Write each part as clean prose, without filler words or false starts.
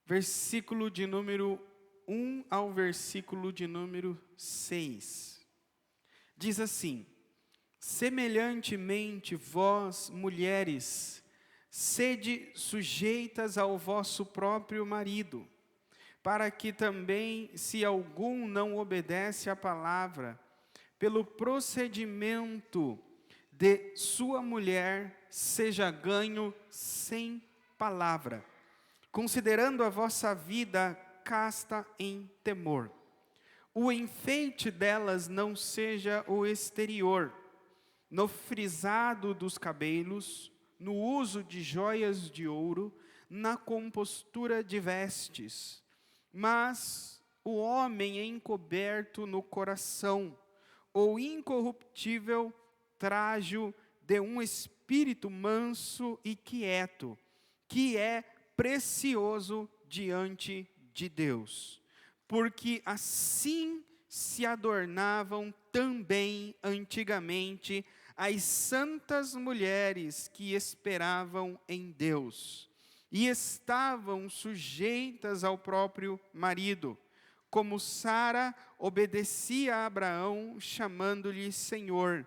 versículo de número 1 ao versículo de número 6. Diz assim: semelhantemente vós, mulheres, sede sujeitas ao vosso próprio marido, para que também, se algum não obedece à palavra, pelo procedimento de sua mulher, seja ganho sem palavra, considerando a vossa vida casta em temor. O enfeite delas não seja o exterior, no frisado dos cabelos, no uso de joias de ouro, na compostura de vestes, mas o homem é encoberto no coração, ou incorruptível trajo de um espírito manso e quieto, que é precioso diante de Deus. Porque assim se adornavam também antigamente as santas mulheres que esperavam em Deus, e estavam sujeitas ao próprio marido, como Sara obedecia a Abraão, chamando-lhe Senhor,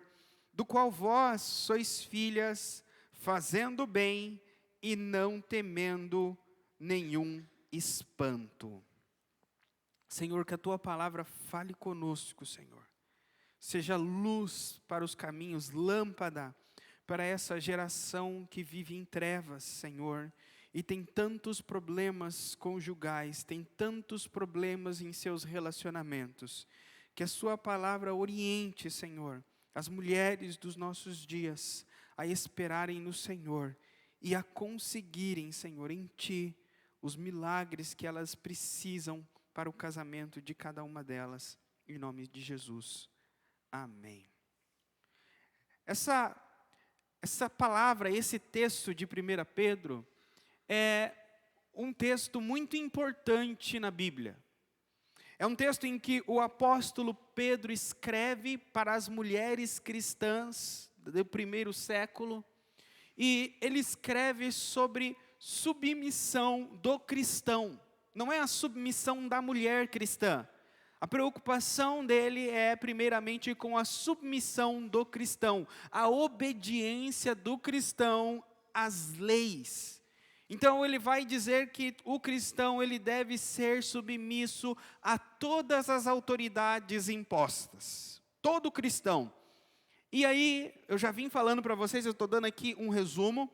do qual vós sois filhas, fazendo bem e não temendo nenhum espanto. Senhor, que a Tua palavra fale conosco, Senhor. Seja luz para os caminhos, lâmpada para essa geração que vive em trevas, Senhor. E tem tantos problemas conjugais, tem tantos problemas em seus relacionamentos. Que a Sua palavra oriente, Senhor, as mulheres dos nossos dias a esperarem no Senhor e a conseguirem, Senhor, em Ti, os milagres que elas precisam para o casamento de cada uma delas, em nome de Jesus. Amém. Essa palavra, esse texto de 1 Pedro, é um texto muito importante na Bíblia. É um texto em que o apóstolo Pedro escreve para as mulheres cristãs do primeiro século, e ele escreve sobre submissão do cristão. Não é a submissão da mulher cristã. A preocupação dele é primeiramente com a submissão do cristão, a obediência do cristão às leis. Então ele vai dizer que o cristão ele deve ser submisso a todas as autoridades impostas. Todo cristão. E aí, eu já vim falando para vocês, eu estou dando aqui um resumo.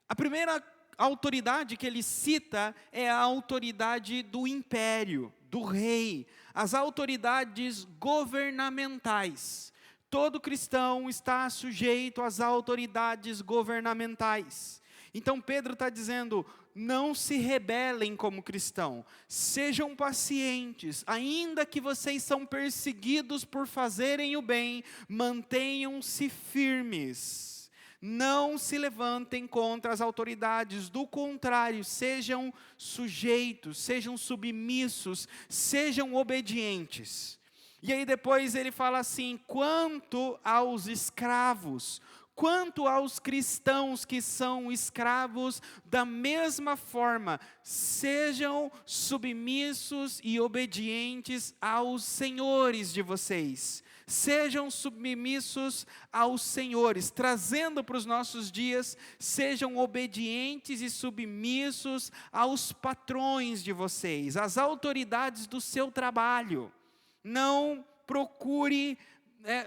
A primeira autoridade que ele cita é a autoridade do império, do rei, as autoridades governamentais. Todo cristão está sujeito às autoridades governamentais. Então Pedro está dizendo, não se rebelem como cristão, sejam pacientes, ainda que vocês são perseguidos por fazerem o bem, mantenham-se firmes. Não se levantem contra as autoridades, do contrário, sejam sujeitos, sejam submissos, sejam obedientes. E aí depois ele fala assim, quanto aos escravos, quanto aos cristãos que são escravos, da mesma forma, sejam submissos e obedientes aos senhores de vocês. Sejam submissos aos senhores, trazendo para os nossos dias, sejam obedientes e submissos aos patrões de vocês, às autoridades do seu trabalho. Não procure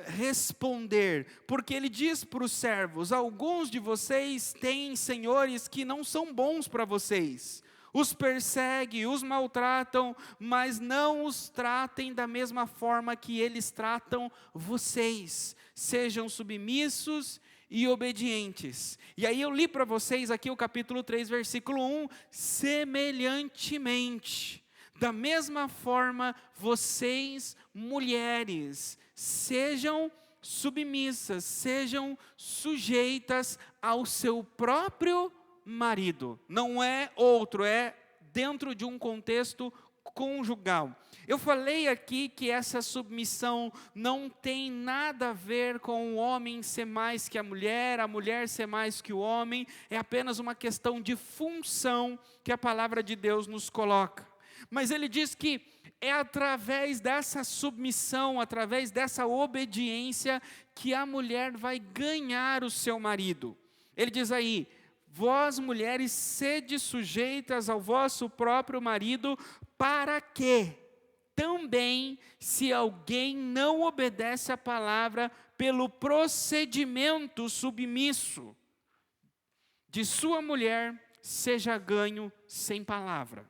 responder, porque ele diz para os servos, alguns de vocês têm senhores que não são bons para vocês. Os perseguem, os maltratam, mas não os tratem da mesma forma que eles tratam vocês. Sejam submissos e obedientes. E aí eu li para vocês aqui o capítulo 3, versículo 1. Semelhantemente, da mesma forma, vocês, mulheres, sejam submissas, sejam sujeitas ao seu próprio marido. Não é outro, é dentro de um contexto conjugal. Eu falei aqui que essa submissão não tem nada a ver com o homem ser mais que a mulher ser mais que o homem, é apenas uma questão de função que a palavra de Deus nos coloca. Mas ele diz que é através dessa submissão, através dessa obediência, que a mulher vai ganhar o seu marido. Ele diz aí: vós mulheres sede sujeitas ao vosso próprio marido, para que também, se alguém não obedece à palavra, pelo procedimento submisso de sua mulher, seja ganho sem palavra.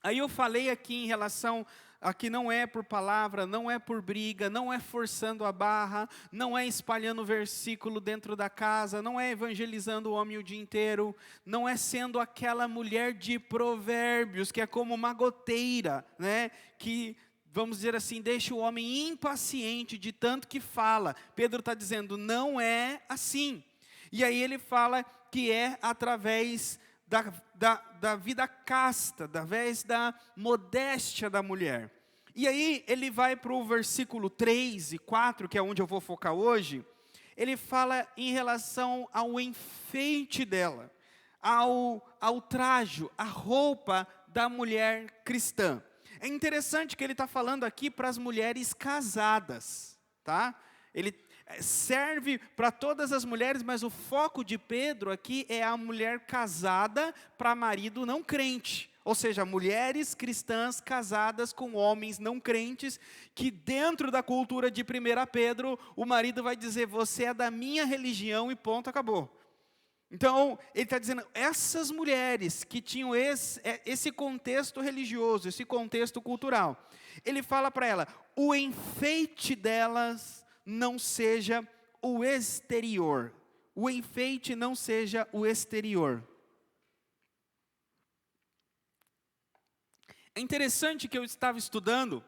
Aí eu falei aqui em relação a que não é por palavra, não é por briga, não é forçando a barra, não é espalhando versículo dentro da casa, não é evangelizando o homem o dia inteiro, não é sendo aquela mulher de provérbios, que é como uma goteira, né? Que, vamos dizer assim, deixa o homem impaciente de tanto que fala. Pedro está dizendo, não é assim. E aí ele fala que é através da vida casta, através da modéstia da mulher. E aí ele vai para o versículo 3 e 4, que é onde eu vou focar hoje. Ele fala em relação ao enfeite dela, ao trajo, a roupa da mulher cristã. É interessante que ele está falando aqui para as mulheres casadas, tá? Ele serve para todas as mulheres, mas o foco de Pedro aqui é a mulher casada para marido não crente. Ou seja, mulheres cristãs casadas com homens não crentes, que dentro da cultura de 1 Pedro, o marido vai dizer, você é da minha religião e ponto, acabou. Então, ele está dizendo, essas mulheres que tinham esse contexto religioso, esse contexto cultural, ele fala para ela, o enfeite delas não seja o exterior. O enfeite não seja o exterior. É interessante que eu estava estudando,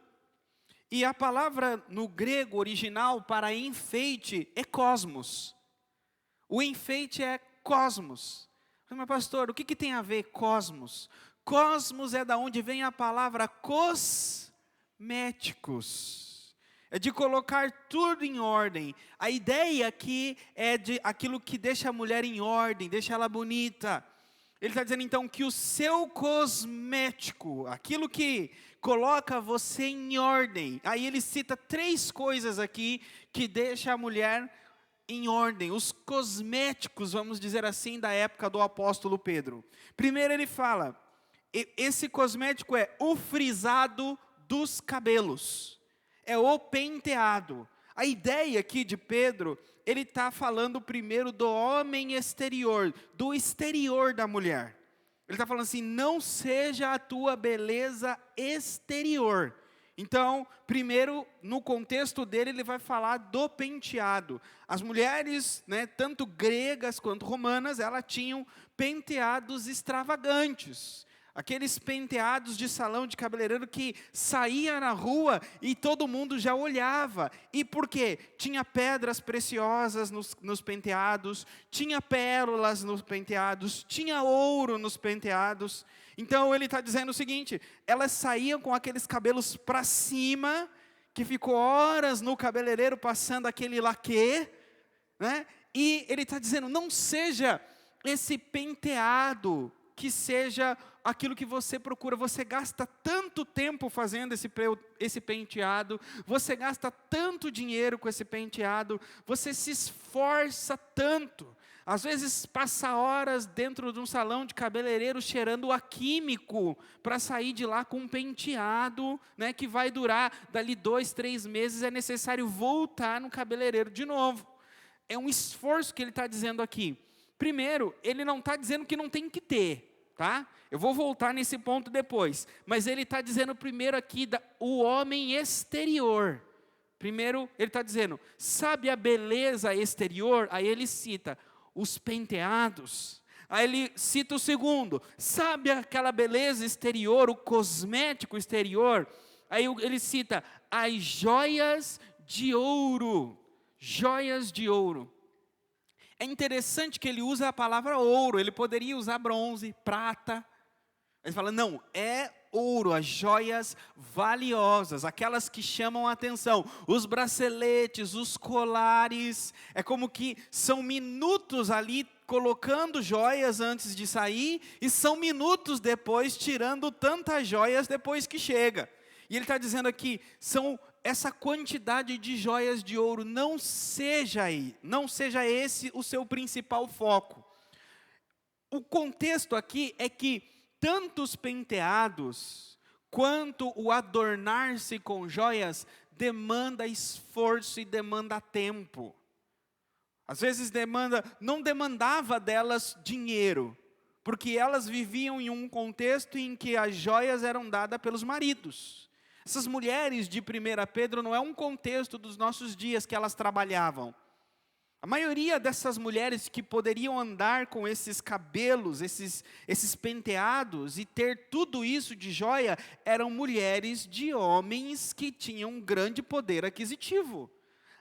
e a palavra no grego original para enfeite é cosmos. O enfeite é cosmos. Mas pastor, o que tem a ver cosmos? Cosmos é da onde vem a palavra cosméticos. É de colocar tudo em ordem. A ideia aqui é de aquilo que deixa a mulher em ordem, deixa ela bonita. Ele está dizendo então que o seu cosmético, aquilo que coloca você em ordem. Aí ele cita 3 coisas aqui que deixa a mulher em ordem. Os cosméticos, vamos dizer assim, da época do apóstolo Pedro. Primeiro ele fala, esse cosmético é o frisado dos cabelos. É o penteado. A ideia aqui de Pedro, ele está falando primeiro do homem exterior, do exterior da mulher. Ele está falando assim, não seja a tua beleza exterior. Então, primeiro, no contexto dele, ele vai falar do penteado. As mulheres, né, tanto gregas quanto romanas, elas tinham penteados extravagantes. Aqueles penteados de salão de cabeleireiro que saía na rua e todo mundo já olhava. E por quê? Tinha pedras preciosas nos penteados, tinha pérolas nos penteados, tinha ouro nos penteados. Então ele está dizendo o seguinte, elas saíam com aqueles cabelos para cima, que ficou horas no cabeleireiro passando aquele laque, né? E ele está dizendo, não seja esse penteado que seja aquilo que você procura. Você gasta tanto tempo fazendo esse penteado, você gasta tanto dinheiro com esse penteado, você se esforça tanto. Às vezes passa horas dentro de um salão de cabeleireiro cheirando a químico para sair de lá com um penteado, né, que vai durar dali 2, 3 meses, é necessário voltar no cabeleireiro de novo. É um esforço que ele está dizendo aqui. Primeiro, ele não está dizendo que não tem que ter. Tá? Eu vou voltar nesse ponto depois, mas ele está dizendo primeiro aqui o homem exterior. Primeiro ele está dizendo, sabe a beleza exterior? Aí ele cita os penteados. Aí ele cita o segundo, sabe aquela beleza exterior, o cosmético exterior? Aí ele cita as joias de ouro. Joias de ouro. É interessante que ele usa a palavra ouro, ele poderia usar bronze, prata, Ele fala, não, é ouro, as joias valiosas, aquelas que chamam a atenção, os braceletes, os colares, é como que são minutos ali colocando joias antes de sair, e são minutos depois tirando tantas joias depois que chega. E ele está dizendo aqui, são essa quantidade de joias de ouro, não seja esse o seu principal foco. O contexto aqui é que tanto os penteados, quanto o adornar-se com joias, demanda esforço e demanda tempo. Às vezes não demandava delas dinheiro, porque elas viviam em um contexto em que as joias eram dadas pelos maridos. Essas mulheres de 1 Pedro não é um contexto dos nossos dias que elas trabalhavam. A maioria dessas mulheres que poderiam andar com esses cabelos, esses penteados e ter tudo isso de joia, eram mulheres de homens que tinham um grande poder aquisitivo.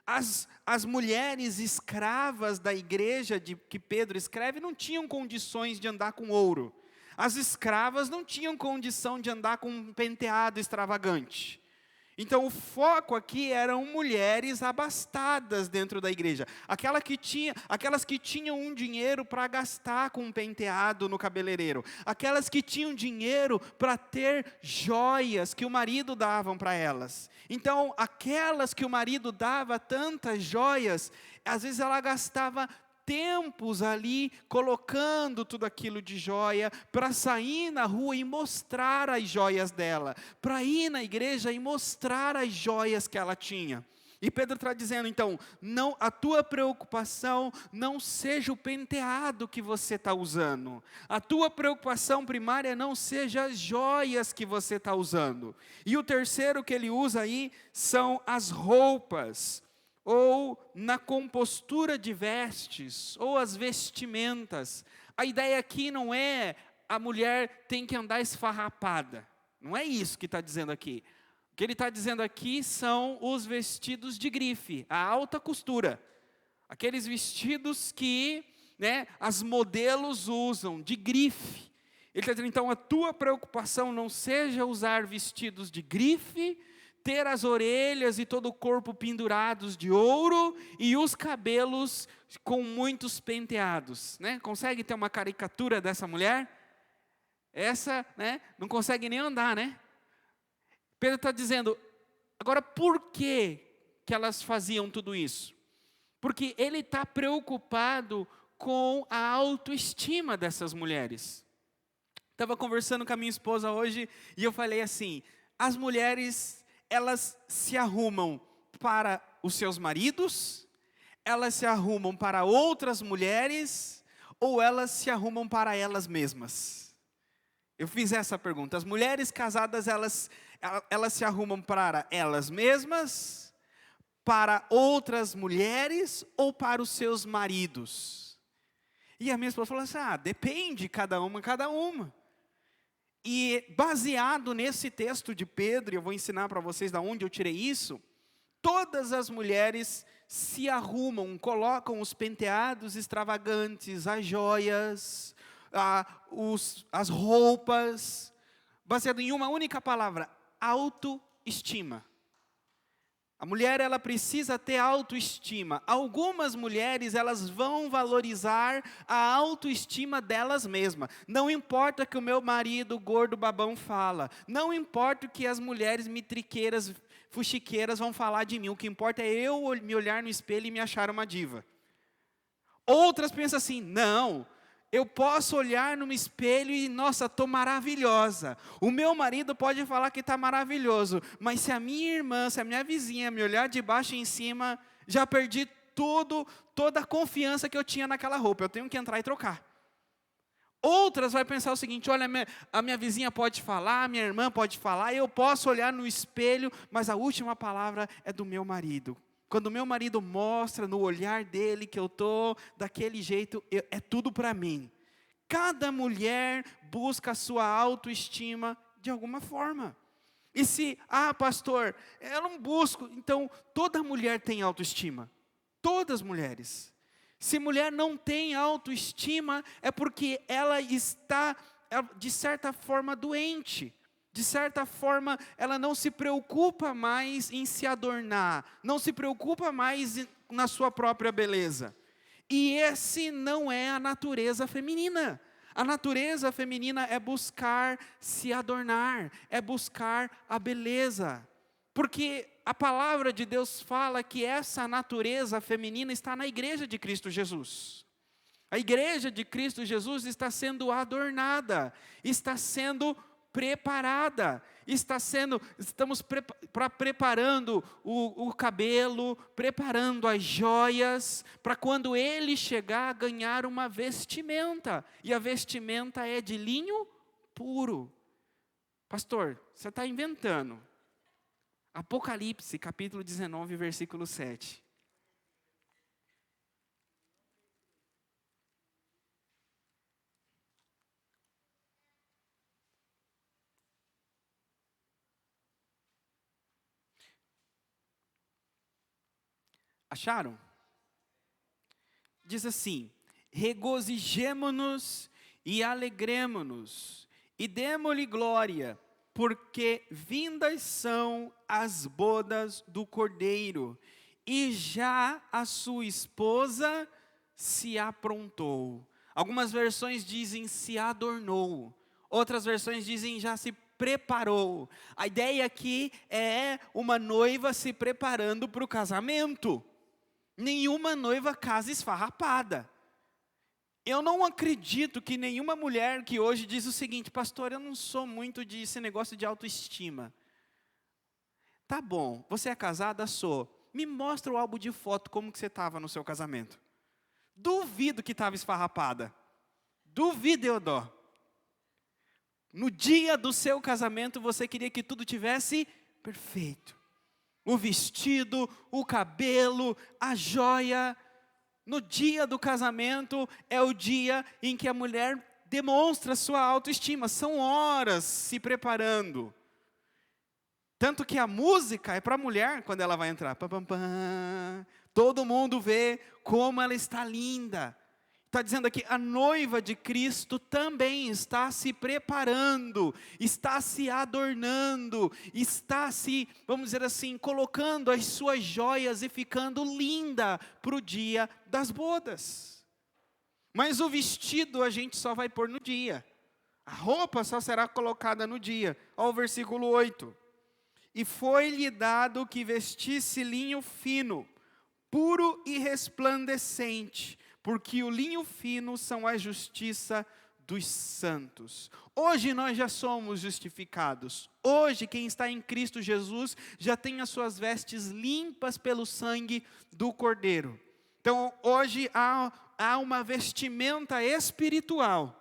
As mulheres escravas da igreja que Pedro escreve não tinham condições de andar com ouro. As escravas não tinham condição de andar com um penteado extravagante. Então o foco aqui eram mulheres abastadas dentro da igreja. Aquelas que tinham um dinheiro para gastar com um penteado no cabeleireiro. Aquelas que tinham dinheiro para ter joias que o marido dava para elas. Então aquelas que o marido dava tantas joias, às vezes ela gastava tempos ali, colocando tudo aquilo de joia, para sair na rua e mostrar as joias dela, para ir na igreja e mostrar as joias que ela tinha. E Pedro está dizendo, então, não, a tua preocupação não seja o penteado que você está usando, a tua preocupação primária não seja as joias que você está usando. E o terceiro que ele usa aí, são as roupas, ou na compostura de vestes, ou as vestimentas. A ideia aqui não é a mulher tem que andar esfarrapada, não é isso que está dizendo aqui. O que ele está dizendo aqui são os vestidos de grife, a alta costura, aqueles vestidos que as modelos usam, de grife. Ele está dizendo, então, a tua preocupação não seja usar vestidos de grife, ter as orelhas e todo o corpo pendurados de ouro e os cabelos com muitos penteados. Consegue ter uma caricatura dessa mulher? Essa, não consegue nem andar, Pedro está dizendo, agora por que elas faziam tudo isso? Porque ele está preocupado com a autoestima dessas mulheres. Estava conversando com a minha esposa hoje e eu falei assim, as mulheres, elas se arrumam para os seus maridos, elas se arrumam para outras mulheres, ou elas se arrumam para elas mesmas? Eu fiz essa pergunta. As mulheres casadas, elas se arrumam para elas mesmas, para outras mulheres, ou para os seus maridos? E a minha esposa falou assim, depende, cada uma. E baseado nesse texto de Pedro, eu vou ensinar para vocês de onde eu tirei isso, todas as mulheres se arrumam, colocam os penteados extravagantes, as joias, as roupas, baseado em uma única palavra, autoestima. A mulher, ela precisa ter autoestima. Algumas mulheres, elas vão valorizar a autoestima delas mesmas. Não importa o que o meu marido gordo babão fala. Não importa o que as mulheres mitriqueiras, fuxiqueiras vão falar de mim. O que importa é eu me olhar no espelho e me achar uma diva. Outras pensam assim, não, eu posso olhar no espelho e, nossa, estou maravilhosa. O meu marido pode falar que está maravilhoso, mas se a minha irmã, se a minha vizinha me olhar de baixo em cima, já perdi toda a confiança que eu tinha naquela roupa. Eu tenho que entrar e trocar. Outras vai pensar o seguinte, olha, a minha vizinha pode falar, a minha irmã pode falar, eu posso olhar no espelho, mas a última palavra é do meu marido. Quando o meu marido mostra no olhar dele que eu estou daquele jeito, é tudo para mim. Cada mulher busca a sua autoestima de alguma forma. E se, pastor, eu não busco, então toda mulher tem autoestima. Todas as mulheres. Se mulher não tem autoestima, é porque ela está de certa forma, doente. De certa forma, ela não se preocupa mais em se adornar, não se preocupa mais na sua própria beleza. E esse não é a natureza feminina. A natureza feminina é buscar se adornar, é buscar a beleza. Porque a palavra de Deus fala que essa natureza feminina está na igreja de Cristo Jesus. A igreja de Cristo Jesus está sendo adornada, está sendo preparada, estamos preparando o cabelo, preparando as joias, para quando ele chegar ganhar uma vestimenta, e a vestimenta é de linho puro. Pastor, você está inventando. Apocalipse, capítulo 19, versículo 7. Acharam? Diz assim: regozijemo-nos e alegremo-nos, e demo-lhe glória, porque vindas são as bodas do Cordeiro, e já a sua esposa se aprontou. Algumas versões dizem se adornou, outras versões dizem já se preparou. A ideia aqui é uma noiva se preparando para o casamento. Nenhuma noiva casa esfarrapada. Eu não acredito que nenhuma mulher que hoje diz o seguinte: pastor, eu não sou muito desse negócio de autoestima. Tá bom, você é casada? Sou. Me mostra o álbum de foto, como que você estava no seu casamento. Duvido que estava esfarrapada. Duvido, Eudó. No dia do seu casamento, você queria que tudo tivesse perfeito. O vestido, o cabelo, a joia. No dia do casamento é o dia em que a mulher demonstra sua autoestima. São horas se preparando. Tanto que a música é para a mulher quando ela vai entrar. Pam, pam, pam. Todo mundo vê como ela está linda. Está dizendo aqui, a noiva de Cristo também está se preparando, está se adornando, está se, vamos dizer assim, colocando as suas joias e ficando linda para o dia das bodas. Mas o vestido a gente só vai pôr no dia. A roupa só será colocada no dia. Olha o versículo 8. E foi-lhe dado que vestisse linho fino, puro e resplandecente, porque o linho fino são a justiça dos santos. Hoje nós já somos justificados. Hoje quem está em Cristo Jesus já tem as suas vestes limpas pelo sangue do Cordeiro. Então hoje há uma vestimenta espiritual.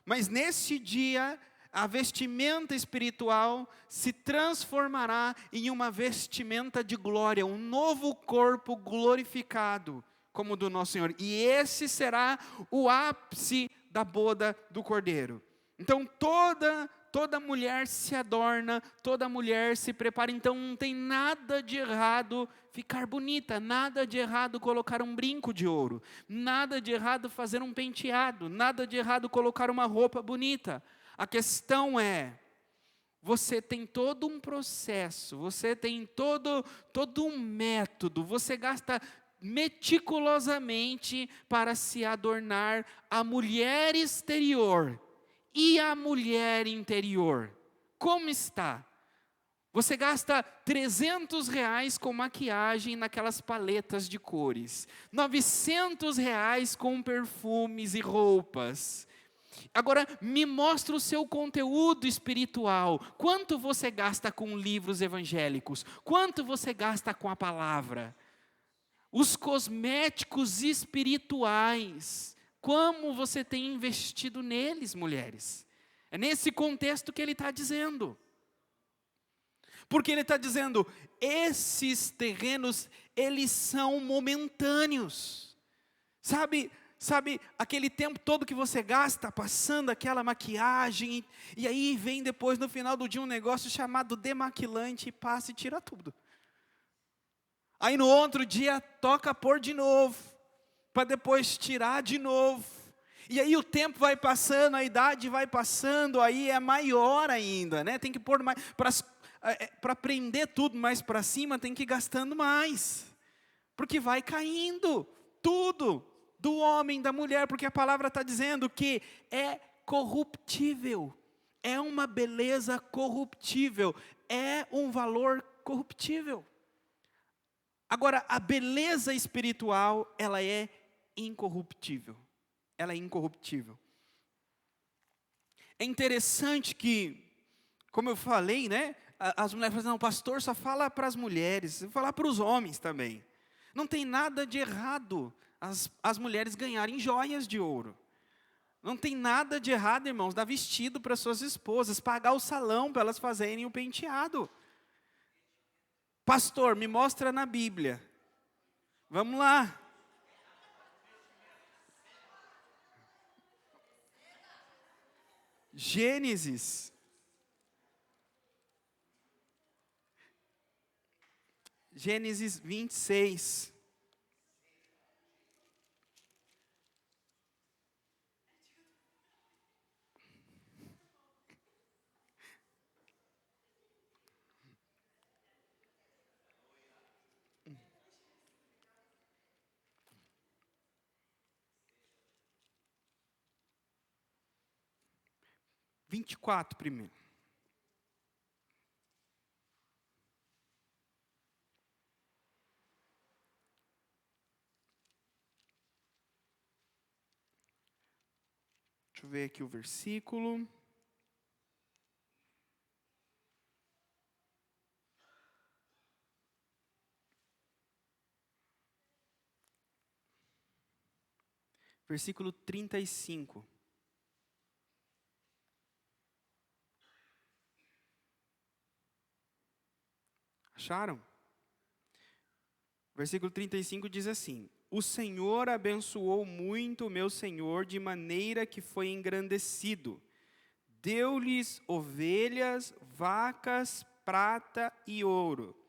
Mas nesse dia a vestimenta espiritual se transformará em uma vestimenta de glória, um novo corpo glorificado, como o do nosso Senhor. E esse será o ápice da boda do Cordeiro. Então toda mulher se adorna, toda mulher se prepara. Então não tem nada de errado ficar bonita, nada de errado colocar um brinco de ouro, nada de errado fazer um penteado, nada de errado colocar uma roupa bonita. A questão é, você tem todo um processo, você tem todo um método, você gasta meticulosamente para se adornar a mulher exterior e a mulher interior. Como está? Você gasta R$300 com maquiagem naquelas paletas de cores, R$900 com perfumes e roupas. Agora, me mostra o seu conteúdo espiritual. Quanto você gasta com livros evangélicos? Quanto você gasta com a palavra? Os cosméticos espirituais, como você tem investido neles, mulheres? É nesse contexto que ele está dizendo. Porque ele está dizendo, esses terrenos, eles são momentâneos. Sabe aquele tempo todo que você gasta passando aquela maquiagem, e aí vem depois no final do dia um negócio chamado demaquilante e passa e tira tudo. Aí no outro dia toca pôr de novo, para depois tirar de novo. E aí o tempo vai passando, a idade vai passando, aí é maior ainda, né? Tem que pôr mais, para aprender tudo mais para cima, tem que ir gastando mais. Porque vai caindo tudo do homem, da mulher, porque a palavra está dizendo que é corruptível. É uma beleza corruptível, é um valor corruptível. Agora, a beleza espiritual, ela é incorruptível. Ela é incorruptível. É interessante que, como eu falei, né? As mulheres falam, não, o pastor só fala para as mulheres, vou falar para os homens também. Não tem nada de errado as mulheres ganharem joias de ouro. Não tem nada de errado, irmãos, dar vestido para suas esposas, pagar o salão para elas fazerem o penteado. Pastor, me mostra na Bíblia. Vamos lá. Gênesis 26. Vinte e quatro primeiro. Deixa eu ver aqui o versículo. Versículo 35. Acharam? Versículo 35 diz assim: o Senhor abençoou muito o meu senhor, de maneira que foi engrandecido. Deu-lhes ovelhas, vacas, prata e ouro,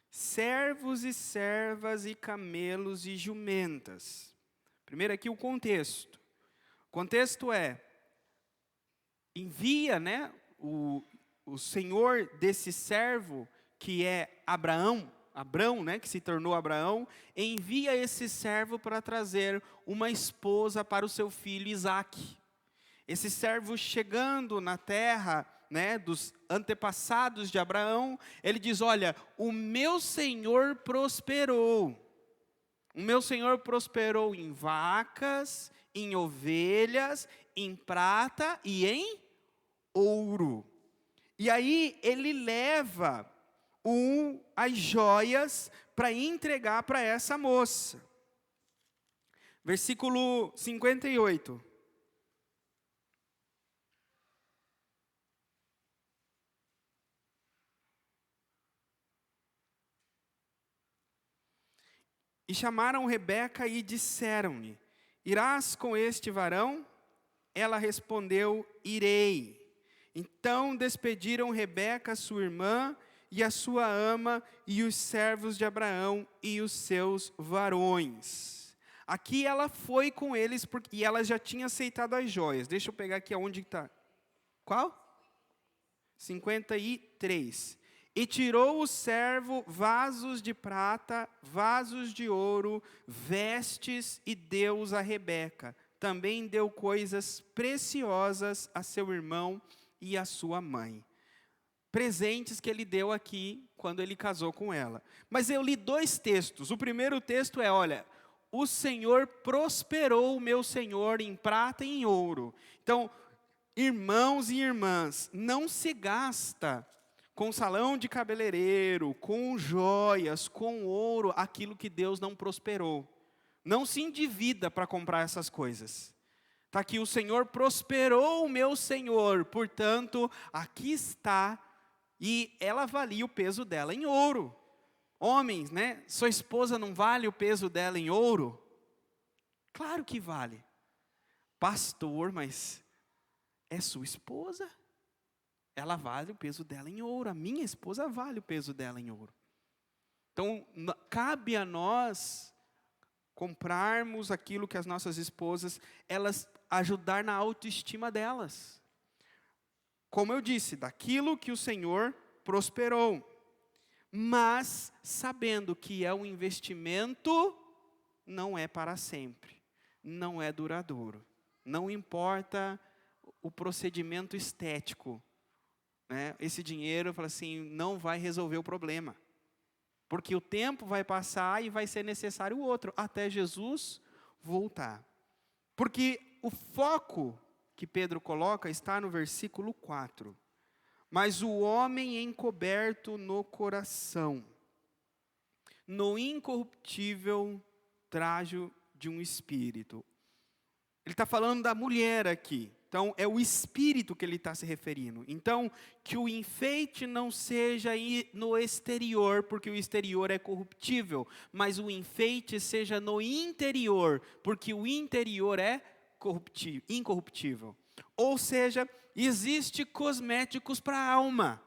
servos e servas e camelos e jumentas. Primeiro aqui o contexto. O contexto é, envia, né, o senhor desse servo, que é Abrão, né, que se tornou Abraão, envia esse servo para trazer uma esposa para o seu filho Isaque. Esse servo chegando na terra, né, dos antepassados de Abraão, ele diz, olha, o meu senhor prosperou. O meu senhor prosperou em vacas, em ovelhas, em prata e em ouro. E aí ele leva as joias para entregar para essa moça. Versículo 58. E chamaram Rebeca e disseram-lhe, irás com este varão? Ela respondeu, irei. Então despediram Rebeca, sua irmã, e a sua ama, e os servos de Abraão, e os seus varões. Aqui ela foi com eles, e ela já tinha aceitado as joias. Deixa eu pegar aqui aonde está. Qual? 53. E tirou o servo vasos de prata, vasos de ouro, vestes, e deu-os a Rebeca. Também deu coisas preciosas a seu irmão e a sua mãe. Presentes que ele deu aqui quando ele casou com ela. Mas eu li 2 textos. O primeiro texto é, olha, o Senhor prosperou o meu Senhor em prata e em ouro. Então, irmãos e irmãs, não se gasta com salão de cabeleireiro, com joias, com ouro, aquilo que Deus não prosperou. Não se endivida para comprar essas coisas. Está aqui, o Senhor prosperou o meu Senhor, portanto, aqui está, e ela valia o peso dela em ouro. Homens, né? Sua esposa não vale o peso dela em ouro? Claro que vale. Pastor, mas é sua esposa? Ela vale o peso dela em ouro. A minha esposa vale o peso dela em ouro. Então, cabe a nós comprarmos aquilo que as nossas esposas, elas ajudar na autoestima delas. Como eu disse, daquilo que o Senhor prosperou, mas sabendo que é um investimento, não é para sempre, não é duradouro. Não importa o procedimento estético, né? Esse dinheiro, fala assim, não vai resolver o problema. Porque o tempo vai passar e vai ser necessário outro, até Jesus voltar. Porque o foco que Pedro coloca está no versículo 4. Mas o homem encoberto no coração, no incorruptível trajo de um espírito. Ele está falando da mulher aqui. Então, é o espírito que ele está se referindo. Então, que o enfeite não seja no exterior, porque o exterior é corruptível, mas o enfeite seja no interior, porque o interior é incorruptível. Ou seja, existe cosméticos para a alma,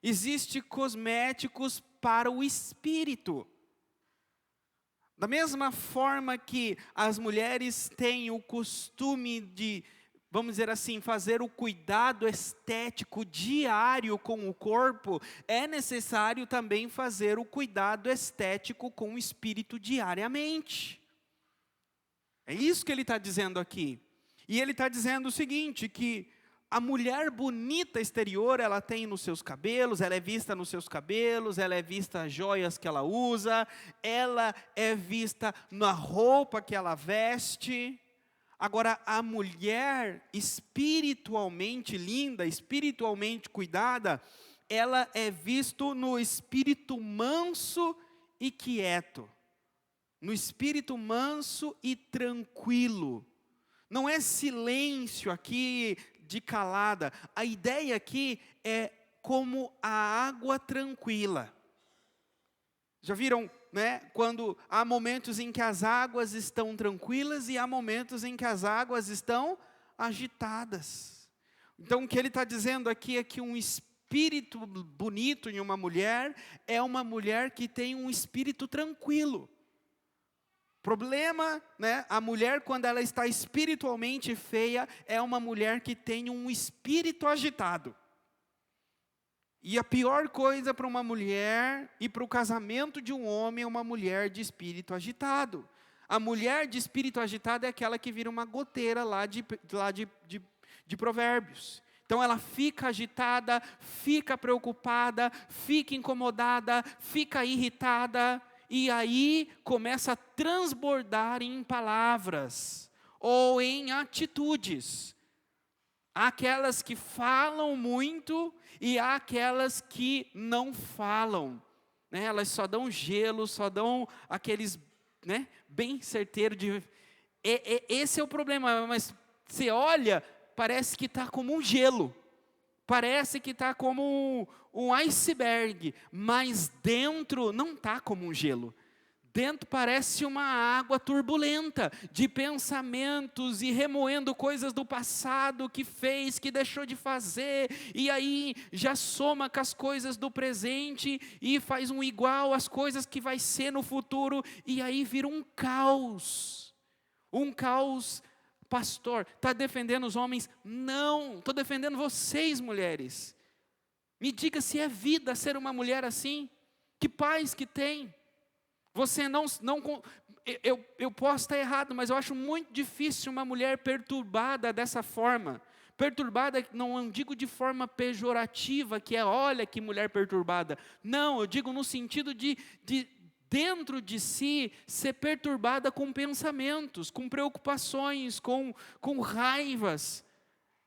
existe cosméticos para o espírito. Da mesma forma que as mulheres têm o costume de, vamos dizer assim, fazer o cuidado estético diário com o corpo, é necessário também fazer o cuidado estético com o espírito diariamente. É isso que ele está dizendo aqui. E ele está dizendo o seguinte, que a mulher bonita exterior, ela tem nos seus cabelos, ela é vista nos seus cabelos, ela é vista as joias que ela usa, ela é vista na roupa que ela veste. Agora, a mulher espiritualmente linda, espiritualmente cuidada, ela é vista no espírito manso e quieto, no espírito manso e tranquilo. Não é silêncio aqui de calada. A ideia aqui é como a água tranquila. Já viram, né? Quando há momentos em que as águas estão tranquilas e há momentos em que as águas estão agitadas. Então, o que ele está dizendo aqui é que um espírito bonito em uma mulher é uma mulher que tem um espírito tranquilo. Problema, né? A mulher, quando ela está espiritualmente feia, é uma mulher que tem um espírito agitado. E a pior coisa para uma mulher e para o casamento de um homem é uma mulher de espírito agitado. A mulher de espírito agitado é aquela que vira uma goteira lá de Provérbios. Então ela fica agitada, fica preocupada, fica incomodada, fica irritada. E aí começa a transbordar em palavras ou em atitudes. Há aquelas que falam muito e há aquelas que não falam, né? Elas só dão gelo, só dão aqueles, né, bem certeiro de... Esse é o problema, mas você olha, parece que está como um gelo. Parece que está como um iceberg, mas dentro não está como um gelo. Dentro parece uma água turbulenta, de pensamentos e remoendo coisas do passado que fez, que deixou de fazer, e aí já soma com as coisas do presente, e faz um igual às coisas que vai ser no futuro, e aí vira um caos. Um caos. Pastor, está defendendo os homens? Não, estou defendendo vocês, mulheres. Me diga se é vida ser uma mulher assim. Que paz que tem. Você não eu posso estar errado, mas eu acho muito difícil uma mulher perturbada dessa forma. Perturbada, não digo de forma pejorativa, que é, olha que mulher perturbada. Não, eu digo no sentido de dentro de si, ser perturbada com pensamentos, com preocupações, com raivas.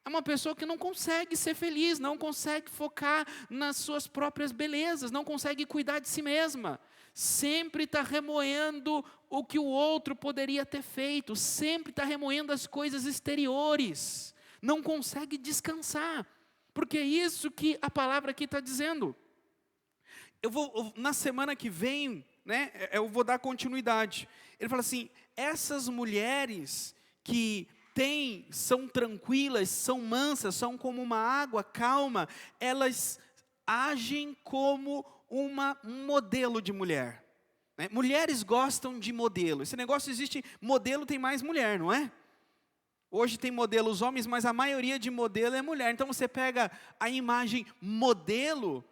É uma pessoa que não consegue ser feliz, não consegue focar nas suas próprias belezas, não consegue cuidar de si mesma. Sempre está remoendo o que o outro poderia ter feito, sempre está remoendo as coisas exteriores, não consegue descansar, porque é isso que a palavra aqui está dizendo. Na semana que vem, né, eu vou dar continuidade. Ele fala assim, essas mulheres que são tranquilas, são mansas, são como uma água calma, elas agem como um modelo de mulher. Né? Mulheres gostam de modelo. Esse negócio existe, modelo tem mais mulher, não é? Hoje tem modelos homens, mas a maioria de modelo é mulher. Então você pega a imagem modelo,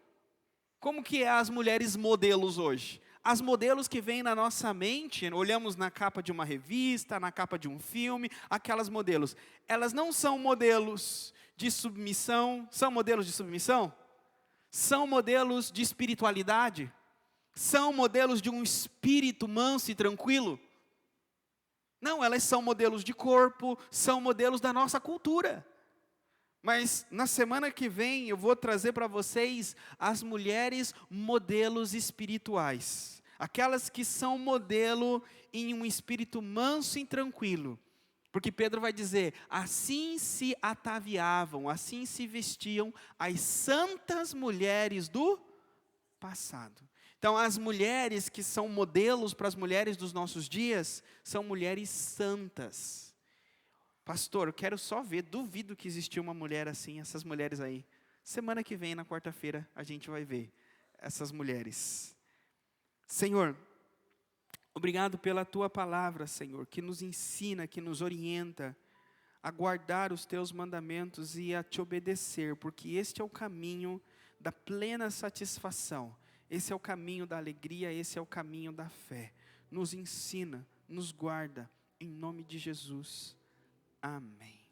como que é as mulheres modelos hoje? As modelos que vêm na nossa mente, olhamos na capa de uma revista, na capa de um filme, aquelas modelos. Elas não são modelos de submissão, são modelos de submissão? São modelos de espiritualidade? São modelos de um espírito manso e tranquilo? Não, elas são modelos de corpo, são modelos da nossa cultura. Mas na semana que vem eu vou trazer para vocês as mulheres modelos espirituais. Aquelas que são modelo em um espírito manso e tranquilo. Porque Pedro vai dizer, assim se ataviavam, assim se vestiam as santas mulheres do passado. Então as mulheres que são modelos para as mulheres dos nossos dias, são mulheres santas. Pastor, eu quero só ver, duvido que existiu uma mulher assim, essas mulheres aí. Semana que vem, na quarta-feira, a gente vai ver essas mulheres. Senhor, obrigado pela Tua palavra, Senhor, que nos ensina, que nos orienta a guardar os Teus mandamentos e a Te obedecer, porque este é o caminho da plena satisfação, esse é o caminho da alegria, esse é o caminho da fé. Nos ensina, nos guarda, em nome de Jesus. Amém.